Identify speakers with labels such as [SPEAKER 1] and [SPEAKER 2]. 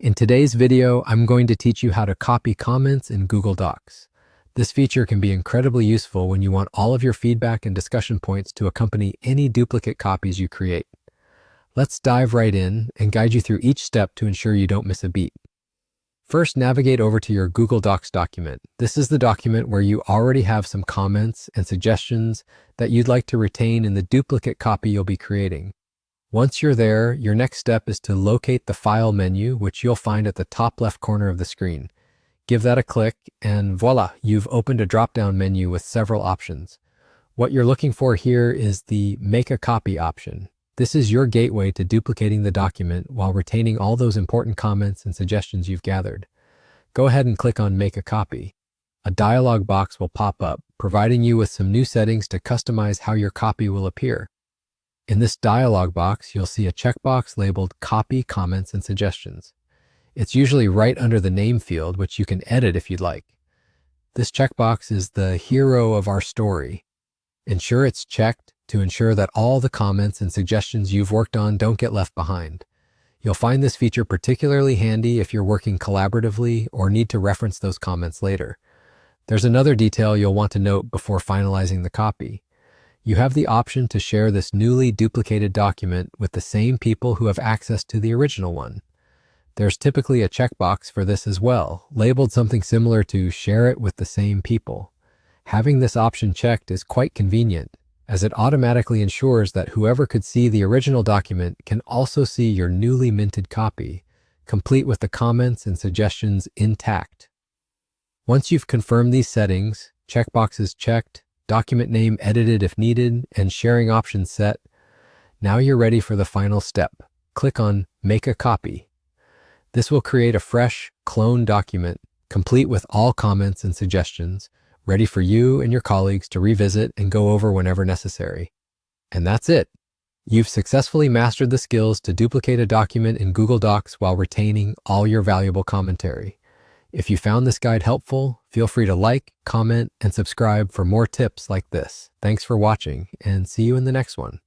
[SPEAKER 1] In today's video, I'm going to teach you how to copy comments in Google Docs. This feature can be incredibly useful when you want all of your feedback and discussion points to accompany any duplicate copies you create. Let's dive right in and guide you through each step to ensure you don't miss a beat. First, navigate over to your Google Docs document. This is the document where you already have some comments and suggestions that you'd like to retain in the duplicate copy you'll be creating. Once you're there, your next step is to locate the File menu, which you'll find at the top left corner of the screen. Give that a click, and voila, you've opened a drop-down menu with several options. What you're looking for here is the Make a Copy option. This is your gateway to duplicating the document while retaining all those important comments and suggestions you've gathered. Go ahead and click on Make a Copy. A dialog box will pop up, providing you with some new settings to customize how your copy will appear. In this dialog box, you'll see a checkbox labeled Copy Comments and Suggestions. It's usually right under the name field, which you can edit if you'd like. This checkbox is the hero of our story. Ensure it's checked to ensure that all the comments and suggestions you've worked on don't get left behind. You'll find this feature particularly handy if you're working collaboratively or need to reference those comments later. There's another detail you'll want to note before finalizing the copy. You have the option to share this newly duplicated document with the same people who have access to the original one. There's typically a checkbox for this as well, labeled something similar to Share it with the same people. Having this option checked is quite convenient, as it automatically ensures that whoever could see the original document can also see your newly minted copy, complete with the comments and suggestions intact. Once you've confirmed these settings, checkboxes checked, document name edited if needed, and sharing options set, now you're ready for the final step. Click on Make a Copy. This will create a fresh, clone document, complete with all comments and suggestions, ready for you and your colleagues to revisit and go over whenever necessary. And that's it. You've successfully mastered the skills to duplicate a document in Google Docs while retaining all your valuable commentary. If you found this guide helpful, feel free to like, comment, and subscribe for more tips like this. Thanks for watching, and see you in the next one.